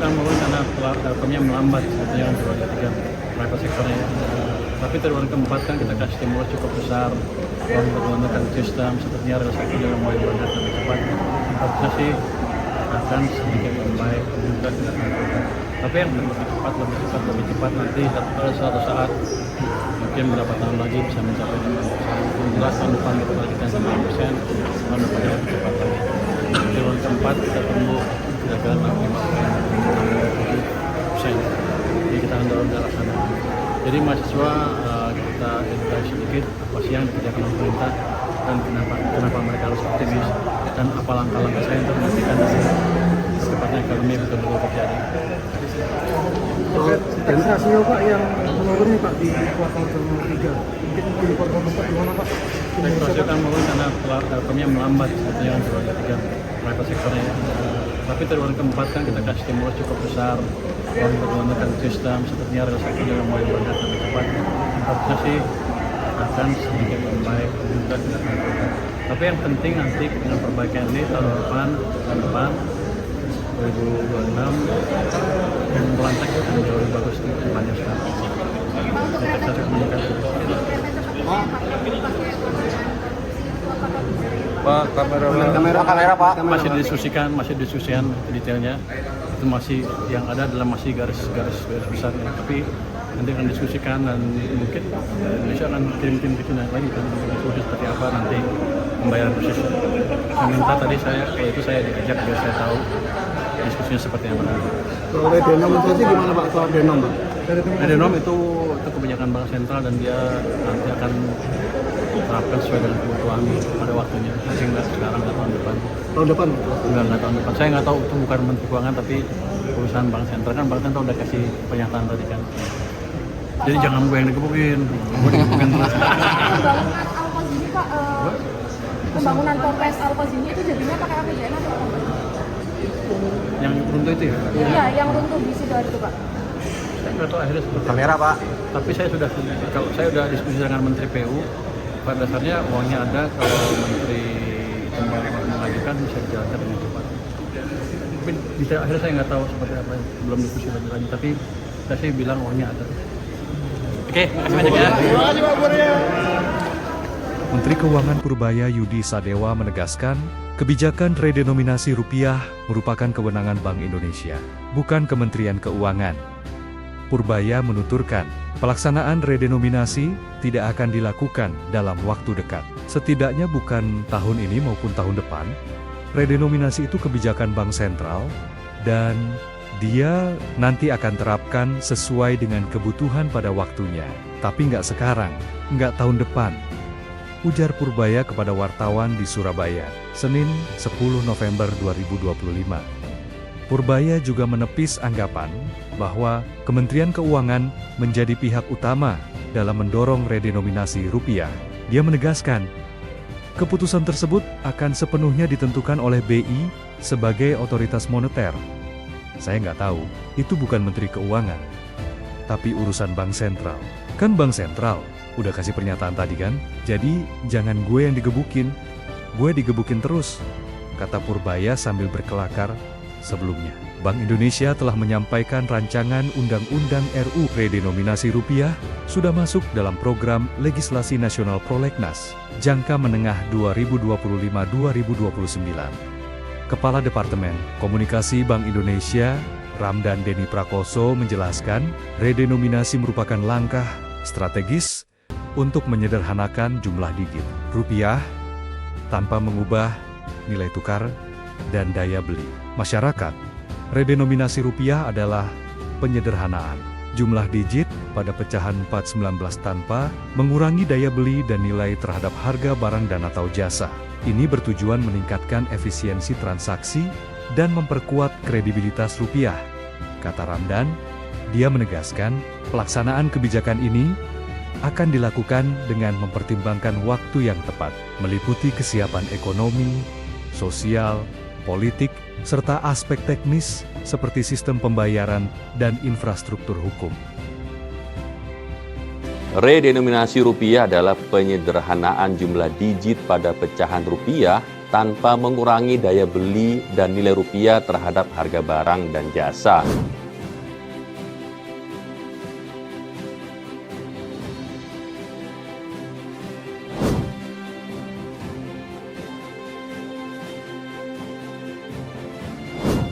akan menurun karena platformnya melambat sebetulnya untuk roda 3 private sektornya. Tapi triwulan keempat kan kita kasih stimulus cukup besar, uang menggunakan sistem sepertinya real estate juga mulai bergerak lebih cepat. Harusnya sih akan sedikit membaik juga tidak menurun. Tapi yang lebih cepat nanti suatu saat mungkin beberapa tahun lagi bisa mencapai 6%. Jelas tahun depan kita targetkan 9%, tahun depannya lebih cepat lagi. Triwulan keempat kita tumbuh kira-kira 65%. Jadi kita akan dorong ke arah sana. Jadi mahasiswa kita edukasi sedikit apa sih yang dikerjakan oleh pemerintah dan kenapa mereka harus optimis dan apa langkah-langkah saya untuk memastikan secepatnya ekonomi betul-betul terjadi. Rasio Pak yang menurun nih Pak di kuartal ke-3, mungkin di kuartal ke-4 gimana Pak? Rasio kan menurun karena platformnya melambat sebetulnya untuk roda 3 private sektornya. Tapi triwulan keempat kan kita kasih stimulus cukup besar, uang menggunakan sistem sepertinya real estate juga mulai bergerak lebih cepat. Harusnya sih akan sedikit membaik juga tidak menurun. Tapi yang penting nanti dengan perbaikan ini tahun depan 2026 yang melantak akan jauh lebih bagus dibanding sekarang. Kita komunikasi. Pak, kamera Pak. Masih didiskusikan detailnya. Itu masih yang ada adalah masih garis besar ya. Tapi nanti akan diskusikan dan mungkin Indonesia akan kirim tim ke China lagi kan untuk diskusi seperti apa nanti pembayaran khusus. Saya minta tadi saya diajak biar saya tahu diskusinya seperti apa. Kalau denominasi gimana Pak soal denom Pak? Denom itu kebijakan bank sentral dan dia nanti akan terapkan sesuai dengan kebutuhan pada waktunya. Mungkin nggak sekarang, nggak tahun depan. Tahun depan? Nggak tahun depan. Saya nggak tahu, itu bukan Menteri Keuangan tapi perusahaan bank sentral kan bank sentral udah kasih pernyataan tadi kan. Jadi jangan gue yang digebukin, gue digebukin terus. Pembangunan Ponpes Al-Qazini itu jadinya pakai APBN atau apa? Yang runtuh itu ya? Iya, yang runtuh di Sidoarjo itu Pak. Saya nggak tahu akhirnya seperti Kamera Pak. Tapi saya sudah diskusi dengan Menteri PU. Pada dasarnya uangnya ada, kalau Menteri itu mengajukan bisa dijalankan dengan cepat. Tapi akhirnya saya nggak tahu seperti apa, belum diskusi lebih lanjut. Tapi saya bilang uangnya ada. Oke, makasih banyak ya. Menteri Keuangan Purbaya Yudi Sadewa menegaskan, kebijakan redenominasi rupiah merupakan kewenangan Bank Indonesia, bukan Kementerian Keuangan. Purbaya menuturkan, pelaksanaan redenominasi tidak akan dilakukan dalam waktu dekat. Setidaknya bukan tahun ini maupun tahun depan. Redenominasi itu kebijakan Bank Sentral, dan dia nanti akan terapkan sesuai dengan kebutuhan pada waktunya. Tapi nggak sekarang, nggak tahun depan. Ujar Purbaya kepada wartawan di Surabaya, Senin 10 November 2025. Purbaya juga menepis anggapan bahwa Kementerian Keuangan menjadi pihak utama dalam mendorong redenominasi rupiah. Dia menegaskan, keputusan tersebut akan sepenuhnya ditentukan oleh BI sebagai otoritas moneter. Saya nggak tahu, itu bukan Menteri Keuangan, tapi urusan Bank Sentral. Kan Bank Sentral udah kasih pernyataan tadi kan? Jadi jangan gue yang digebukin, gue digebukin terus, kata Purbaya sambil berkelakar. Sebelumnya, Bank Indonesia telah menyampaikan rancangan Undang-Undang RU redenominasi rupiah sudah masuk dalam program legislasi nasional Prolegnas jangka menengah 2025-2029. Kepala Departemen Komunikasi Bank Indonesia, Ramdan Deni Prakoso menjelaskan, redenominasi merupakan langkah strategis untuk menyederhanakan jumlah digit rupiah tanpa mengubah nilai tukar dan daya beli masyarakat. Redenominasi rupiah adalah penyederhanaan jumlah digit pada pecahan 419 tanpa mengurangi daya beli dan nilai terhadap harga barang dan atau jasa. Ini bertujuan meningkatkan efisiensi transaksi dan memperkuat kredibilitas rupiah, kata Ramdan. Dia menegaskan, pelaksanaan kebijakan ini akan dilakukan dengan mempertimbangkan waktu yang tepat, meliputi kesiapan ekonomi, sosial, politik, serta aspek teknis seperti sistem pembayaran dan infrastruktur hukum. Redenominasi rupiah adalah penyederhanaan jumlah digit pada pecahan rupiah tanpa mengurangi daya beli dan nilai rupiah terhadap harga barang dan jasa.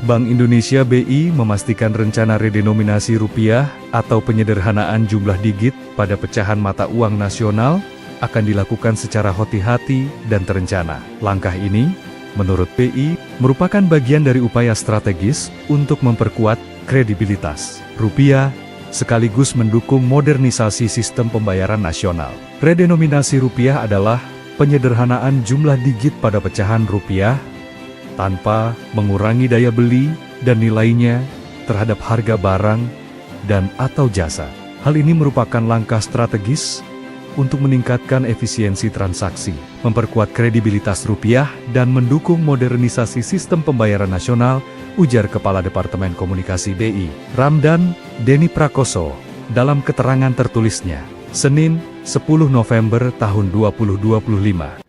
Bank Indonesia BI memastikan rencana redenominasi rupiah atau penyederhanaan jumlah digit pada pecahan mata uang nasional akan dilakukan secara hati-hati dan terencana. Langkah ini, menurut BI, merupakan bagian dari upaya strategis untuk memperkuat kredibilitas rupiah sekaligus mendukung modernisasi sistem pembayaran nasional. Redenominasi rupiah adalah penyederhanaan jumlah digit pada pecahan rupiah tanpa mengurangi daya beli dan nilainya terhadap harga barang dan atau jasa. Hal ini merupakan langkah strategis untuk meningkatkan efisiensi transaksi, memperkuat kredibilitas rupiah, dan mendukung modernisasi sistem pembayaran nasional, ujar Kepala Departemen Komunikasi BI, Ramdan Denny Prakoso, dalam keterangan tertulisnya, Senin, 10 November tahun 2025.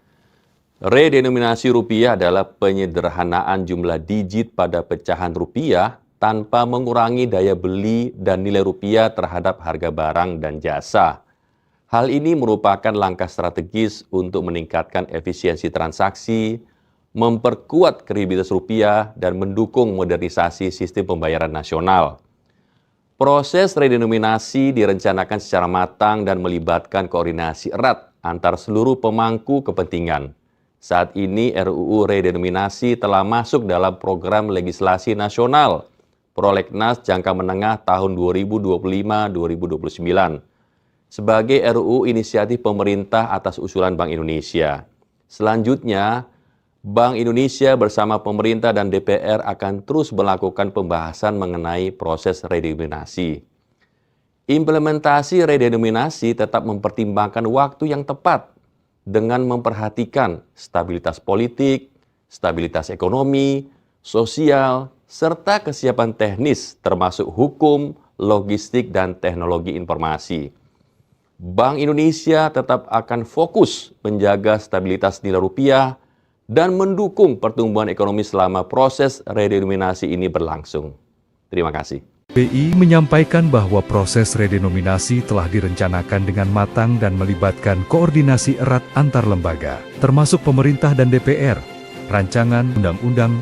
Redenominasi rupiah adalah penyederhanaan jumlah digit pada pecahan rupiah tanpa mengurangi daya beli dan nilai rupiah terhadap harga barang dan jasa. Hal ini merupakan langkah strategis untuk meningkatkan efisiensi transaksi, memperkuat kredibilitas rupiah, dan mendukung modernisasi sistem pembayaran nasional. Proses redenominasi direncanakan secara matang dan melibatkan koordinasi erat antar seluruh pemangku kepentingan. Saat ini RUU redenominasi telah masuk dalam program legislasi nasional Prolegnas jangka menengah tahun 2025-2029 sebagai RUU inisiatif pemerintah atas usulan Bank Indonesia. Selanjutnya, Bank Indonesia bersama pemerintah dan DPR akan terus melakukan pembahasan mengenai proses redenominasi. Implementasi redenominasi tetap mempertimbangkan waktu yang tepat dengan memperhatikan stabilitas politik, stabilitas ekonomi, sosial, serta kesiapan teknis termasuk hukum, logistik, dan teknologi informasi. Bank Indonesia tetap akan fokus menjaga stabilitas nilai rupiah dan mendukung pertumbuhan ekonomi selama proses redenominasi ini berlangsung. Terima kasih. BI menyampaikan bahwa proses redenominasi telah direncanakan dengan matang dan melibatkan koordinasi erat antar lembaga, termasuk pemerintah dan DPR. Rancangan Undang-Undang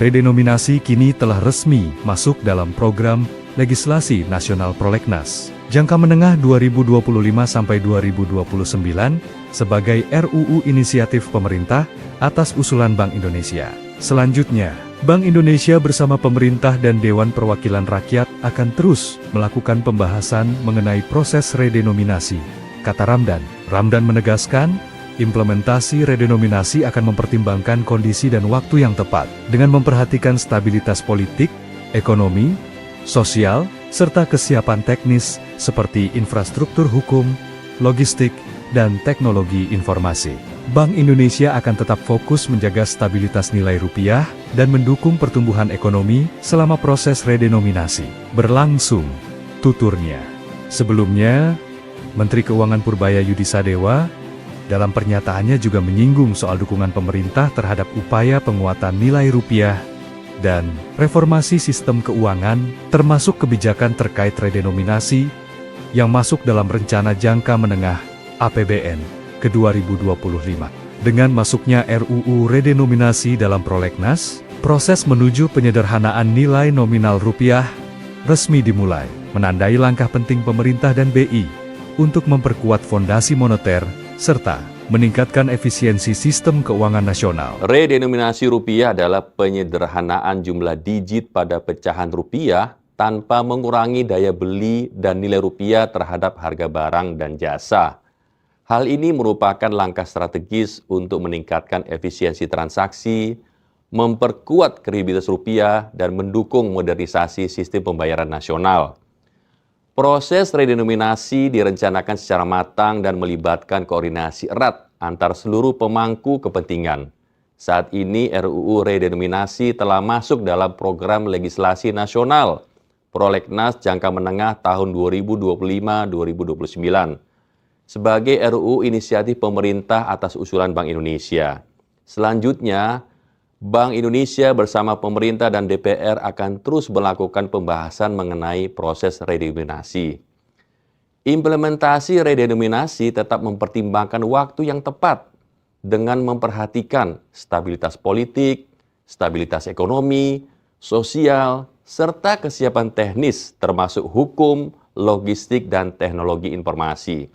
redenominasi kini telah resmi masuk dalam program legislasi nasional Prolegnas jangka menengah 2025-2029 sebagai RUU inisiatif pemerintah atas usulan Bank Indonesia. Selanjutnya, Bank Indonesia bersama pemerintah dan Dewan Perwakilan Rakyat akan terus melakukan pembahasan mengenai proses redenominasi, kata Ramdan. Ramdan menegaskan, implementasi redenominasi akan mempertimbangkan kondisi dan waktu yang tepat, dengan memperhatikan stabilitas politik, ekonomi, sosial, serta kesiapan teknis seperti infrastruktur hukum, logistik, dan teknologi informasi. Bank Indonesia akan tetap fokus menjaga stabilitas nilai rupiah dan mendukung pertumbuhan ekonomi selama proses redenominasi berlangsung, tuturnya. Sebelumnya, Menteri Keuangan Purbaya Yudi Sadewa dalam pernyataannya juga menyinggung soal dukungan pemerintah terhadap upaya penguatan nilai rupiah dan reformasi sistem keuangan, termasuk kebijakan terkait redenominasi yang masuk dalam rencana jangka menengah APBN ke 2025. Dengan masuknya RUU redenominasi dalam Prolegnas, proses menuju penyederhanaan nilai nominal rupiah resmi dimulai, menandai langkah penting pemerintah dan BI untuk memperkuat fondasi moneter serta meningkatkan efisiensi sistem keuangan nasional. Redenominasi rupiah adalah penyederhanaan jumlah digit pada pecahan rupiah tanpa mengurangi daya beli dan nilai rupiah terhadap harga barang dan jasa. Hal ini merupakan langkah strategis untuk meningkatkan efisiensi transaksi, memperkuat kredibilitas rupiah, dan mendukung modernisasi sistem pembayaran nasional. Proses redenominasi direncanakan secara matang dan melibatkan koordinasi erat antar seluruh pemangku kepentingan. Saat ini RUU redenominasi telah masuk dalam program legislasi nasional Prolegnas jangka menengah tahun 2025-2029 sebagai RUU inisiatif pemerintah atas usulan Bank Indonesia. Selanjutnya, Bank Indonesia bersama pemerintah dan DPR akan terus melakukan pembahasan mengenai proses redenominasi. Implementasi redenominasi tetap mempertimbangkan waktu yang tepat dengan memperhatikan stabilitas politik, stabilitas ekonomi, sosial, serta kesiapan teknis termasuk hukum, logistik, dan teknologi informasi.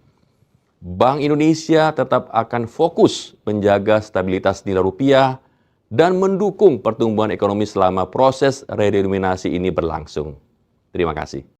Bank Indonesia tetap akan fokus menjaga stabilitas nilai rupiah dan mendukung pertumbuhan ekonomi selama proses redenominasi ini berlangsung. Terima kasih.